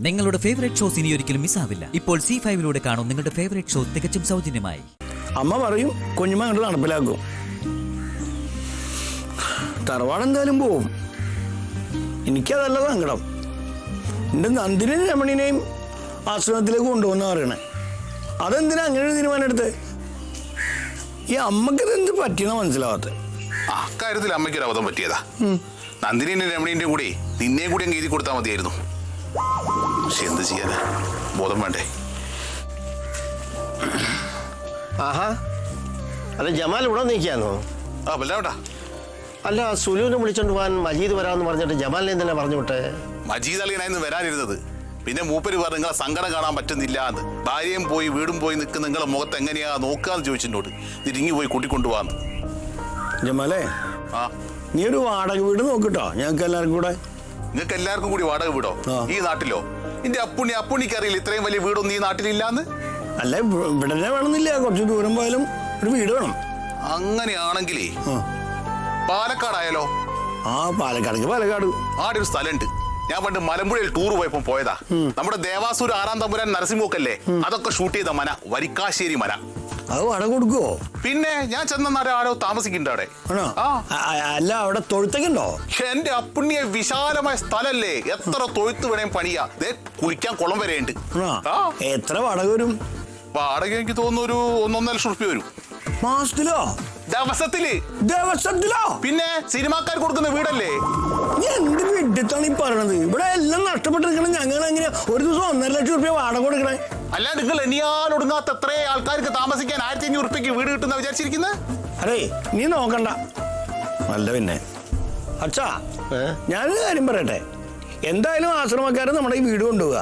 നിങ്ങളുടെ favourite shows ഇനി ഒരിക്കലും മിസ്സാവില്ല. ഇപ്പോൾ C5 കാണും നിങ്ങളുടെ ഫേവറേറ്റ് ഷോ തികച്ചും സൗജന്യമായി. അമ്മ പറയും കുഞ്ഞുമ്മ അങ്ങോട്ട് നടപ്പിലാക്കും. തറവാട് എന്തായാലും പോവും. എനിക്കതല്ല സങ്കടം. എൻ്റെ നന്ദിനെയും രമണിനെയും ആശ്രമത്തിലേക്ക് കൊണ്ടുപോകുന്ന പറയണേ. അതെന്തിനാ അങ്ങനെ ഒരു തീരുമാനം എടുത്ത്? ഈ അമ്മക്കിത് എന്ത് പറ്റിയെന്നാ മനസ്സിലാവാത്ത. അക്കാര്യത്തിൽ അമ്മയ്ക്കൊരു അബദ്ധം പറ്റിയതാ. നന്ദിനിന്റെ രമണീന്റെ കൂടെ നിന്നെയും കൂടി അങ്ങ് എഴുതി കൊടുത്താൽ മതിയായിരുന്നു. പക്ഷെ എന്ത് ചെയ്യാനാ, ബോധം വേണ്ടേ? ആഹാ, അല്ല ജമാൽ ഇവിടെ നീക്കിയാന്നോ? ആ വല്ലാണ്ടാ. അല്ല, സുലുവിനെ വിളിച്ചോണ്ട് പോകാൻ മജീദ് വരാമെന്ന് പറഞ്ഞിട്ട് ജമാലിനെ എന്തിനാ പറഞ്ഞു വിട്ടെ? മജീദ് അളിയനായിരുന്നു വരാനിരുന്നത്. പിന്നെ മൂപ്പര് പറഞ്ഞു നിങ്ങളെ സങ്കടം കാണാൻ പറ്റുന്നില്ല എന്ന്. ഭാര്യയും പോയി വീടും പോയി നിൽക്കുന്ന നിങ്ങളെ മുഖത്ത് എങ്ങനെയാ നോക്കാന്ന് ചോദിച്ചിട്ടോട് തിരിഞ്ഞു പോയി കൂട്ടിക്കൊണ്ടുപോകാന്ന്. ജമാലേ, ആ നീ ഒരു വാടക വീട് നോക്കിട്ടോ ഞങ്ങൾക്ക് എല്ലാവർക്കും കൂടെ. നിങ്ങൾക്ക് എല്ലാവർക്കും കൂടി വാടക വീടോ ഈ നാട്ടിലോ? എന്റെ അപ്പുണ്ണിക്ക് അറിയില്ല ഇത്രയും വലിയ വീടൊന്നും ഈ നാട്ടിലില്ലാന്ന്. അല്ല, ഇവിടെ തന്നെ വേണമെന്നില്ല, കുറച്ച് ദൂരം പോയാലും ഒരു വീട് വേണം. അങ്ങനെയാണെങ്കിലേ പാലക്കാടായാലോ? ആ, പാലക്കാട് ആടെ ഒരു സ്ഥലമുണ്ട്. ഞാൻ പണ്ട് മലമ്പുഴയിൽ ടൂർ പോയപ്പോ പോയതാ. നമ്മുടെ ദേവാസൂർ 6-ാം തമ്പുരാൻ നരസിംഹമൊക്കല്ലേ, അതൊക്കെ ഷൂട്ട് ചെയ്ത മന, വരിക്കാശ്ശേരി മന. അത് വാടക കൊടുക്കുവോ? പിന്നെ ഞാൻ ചെന്നാരോ ആരോ താമസിക്കുന്നുണ്ട് അവിടെ. അല്ല, അവിടെ തൊഴുത്തൊക്കെയുണ്ടോ? എന്റെ അപ്പുണ്ണിയെ വിശാലമായ സ്ഥലല്ലേ, എത്ര തൊഴുത്ത് വേണേം പണിയാ. കുളിക്കാൻ കുളം വരെയുണ്ട്. എത്ര വാടക വരും? വാടക എനിക്ക് തോന്നുന്നു ഒരു 1.5 ലക്ഷം റുപ്യ വരും. മാസത്തിലോ? ദിവസത്തിലോ? പിന്നെ സിനിമാക്കാർ കൊടുക്കുന്ന വീടല്ലേ. എന്ത് വിഡിത്താണ് ഈ പറയണത്? ഇവിടെ എല്ലാം നഷ്ടപ്പെട്ടിരിക്കണം. ഞങ്ങൾ എങ്ങനെയാ ഒരു ദിവസം 1.5 ലക്ഷം റുപ്യ വാടക കൊടുക്കണേ? അല്ല, നിങ്ങൾ എണിയാലൊടുങ്ങാത്ത എത്ര ആൾക്കാർക്ക് താമസിക്കാൻ 1500 റുപ്യക്ക് വീട് കിട്ടുന്ന വിചാരിച്ചിരിക്കുന്നത്? അരേ, നീ നോക്കണ്ട. അല്ല പിന്നെ അച്ഛാ, ഞാനൊരു കാര്യം പറയട്ടെ. എന്തായാലും ആശ്രമക്കാരൻ നമ്മുടെ ഈ വീട് കൊണ്ടുപോവുക.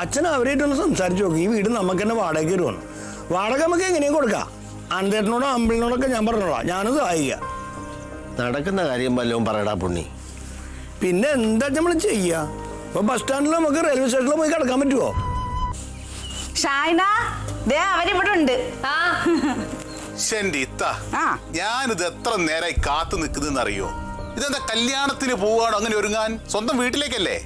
അച്ഛൻ അവരായിട്ടൊന്ന് സംസാരിച്ച് നോക്കും. ഈ വീട് നമുക്ക് തന്നെ വാടകയ്ക്ക് വരുവാണ്. വാടക നമുക്ക് എങ്ങനെയും കൊടുക്കാം. അനന്തേട്ടനോടോ അമ്പിളിനോടൊക്കെ ഞാൻ പറഞ്ഞോളാം. ഞാനത് സഹായിക്കാം. നടക്കുന്ന കാര്യം വല്ലതും പറയടാ പുണ്ണി. പിന്നെ എന്താ നമ്മൾ ചെയ്യുക? ഇപ്പൊ ബസ് സ്റ്റാൻഡിൽ നമുക്ക് റെയിൽവേ സ്റ്റേഷനിൽ പോയി കിടക്കാൻ പറ്റുമോ? അവരിവിടെ ഉണ്ട്. ഞാനിത് എത്ര നേരമായി കാത്തു നിൽക്കുന്നതെന്ന് അറിയോ? ഇതെന്താ കല്യാണത്തിന് പോവാണോ അങ്ങനെ ഒരുങ്ങാൻ? സ്വന്തം വീട്ടിലേക്കല്ലേ?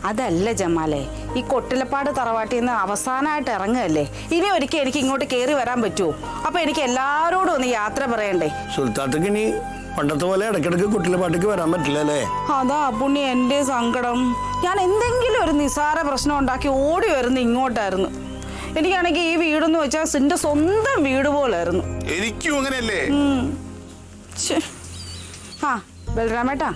അതല്ല ജമാലെ, ഈ കൊട്ടിലപ്പാട് തറവാട്ടിൽ നിന്ന് അവസാനമായിട്ട് ഇറങ്ങുകയല്ലേ. ഇനി ഒരിക്കൽ എനിക്ക് ഇങ്ങോട്ട് കയറി വരാൻ പറ്റുമോ? അപ്പൊ എനിക്ക് എല്ലാരോടും ഒന്ന് യാത്ര പറയണ്ടേ. സുൽത്താത്തേക്ക് ഇനി പണ്ടത്തെ പോലെ ഇടയ്ക്കിടയ്ക്ക് കൊട്ടിലപ്പാട്ടിക്ക് വരാൻ പറ്റില്ല അല്ലേ? അതാ പുണ്ണി എന്റെ സങ്കടം. ഞാൻ എന്തെങ്കിലും ഒരു നിസാര പ്രശ്നം ഉണ്ടാക്കി ഓടി വരുന്ന ഇങ്ങോട്ടായിരുന്നു. എനിക്കാണെങ്കിൽ ഈ വീടെന്ന് വെച്ചാൽ എന്റെ സ്വന്തം വീട് പോലായിരുന്നു. എനിക്കും അങ്ങനെയല്ലേ. ആ ബലരാമേട്ടാ,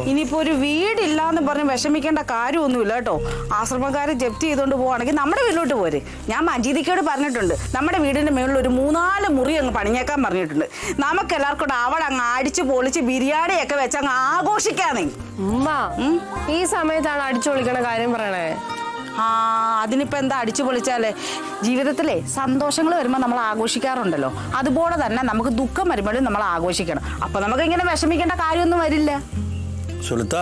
ഇനിയിപ്പോ ഒരു വീടില്ലാന്ന് പറഞ്ഞ് വിഷമിക്കേണ്ട കാര്യമൊന്നുമില്ല കേട്ടോ. ആശ്രമക്കാരെ ജപ്തി ചെയ്തോണ്ട് പോവാണെങ്കിൽ നമ്മുടെ വീട്ടിലോട്ട് പോര്. ഞാൻ മജീദിക്കോട് പറഞ്ഞിട്ടുണ്ട്, നമ്മുടെ വീടിന്റെ മുകളിൽ ഒരു 3-4 മുറി അങ്ങ് പണിഞ്ഞേക്കാൻ പറഞ്ഞിട്ടുണ്ട്. നമുക്ക് എല്ലാവർക്കും കൂടെ അവിടെ അങ്ങ് അടിച്ചു പൊളിച്ച് ബിരിയാണിയൊക്കെ വെച്ച് അങ്ങ് ആഘോഷിക്കാന്നേ. ഈ സമയത്താണ് അടിച്ചു പൊളിക്കണ കാര്യം പറയണേ? അതിനിപ്പോ എന്താ അടിച്ചു പൊളിച്ചാലേ? ജീവിതത്തിലെ സന്തോഷങ്ങൾ വരുമ്പോൾ നമ്മൾ ആഘോഷിക്കാറുണ്ടല്ലോ, അതുപോലെ തന്നെ നമുക്ക് ദുഃഖം വരുമ്പോഴും നമ്മൾ ആഘോഷിക്കണം. അപ്പൊ നമുക്ക് ഇങ്ങനെ വിഷമിക്കേണ്ട കാര്യമൊന്നും വരില്ല. സുൽത്ത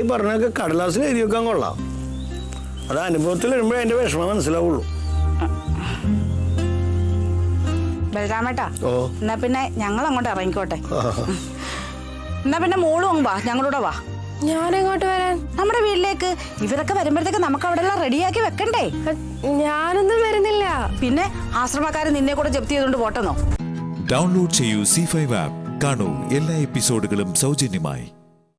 ഈ പറഞ്ഞൊക്കെ കടലാസിൽ എഴുതി വെക്കാൻ കൊള്ളാം. അത് അനുഭവത്തിൽ വരുമ്പോഴേ അതിന്റെ വിഷമം മനസ്സിലാവുള്ളൂ. ബലരാമേട്ടാ, എന്നാ പിന്നെ ഞങ്ങൾ അങ്ങോട്ട് ഇറങ്ങിക്കോട്ടെ. എന്നാ പിന്നെ മോളും അങ്ങ് വാ, ഞങ്ങളൂടെ വാ. ഞാൻ എങ്ങോട്ട് വരാൻ? നമ്മുടെ വീട്ടിലേക്ക്. ഇവരൊക്കെ വരുമ്പോഴത്തേക്ക് നമുക്ക് അവിടെ എല്ലാം റെഡിയാക്കി വെക്കണ്ടേ? ഞാനൊന്നും വരുന്നില്ല. പിന്നെ ആശ്രമക്കാരൻ നിന്നെ കൂടെ ജപ്തി ചെയ്തുകൊണ്ട് പോട്ടെന്നോ? ഡൗൺലോഡ് ചെയ്യൂ C5 ആപ്പ്. കാണൂ എല്ലാ എപ്പിസോഡുകളും സൗജന്യമായി.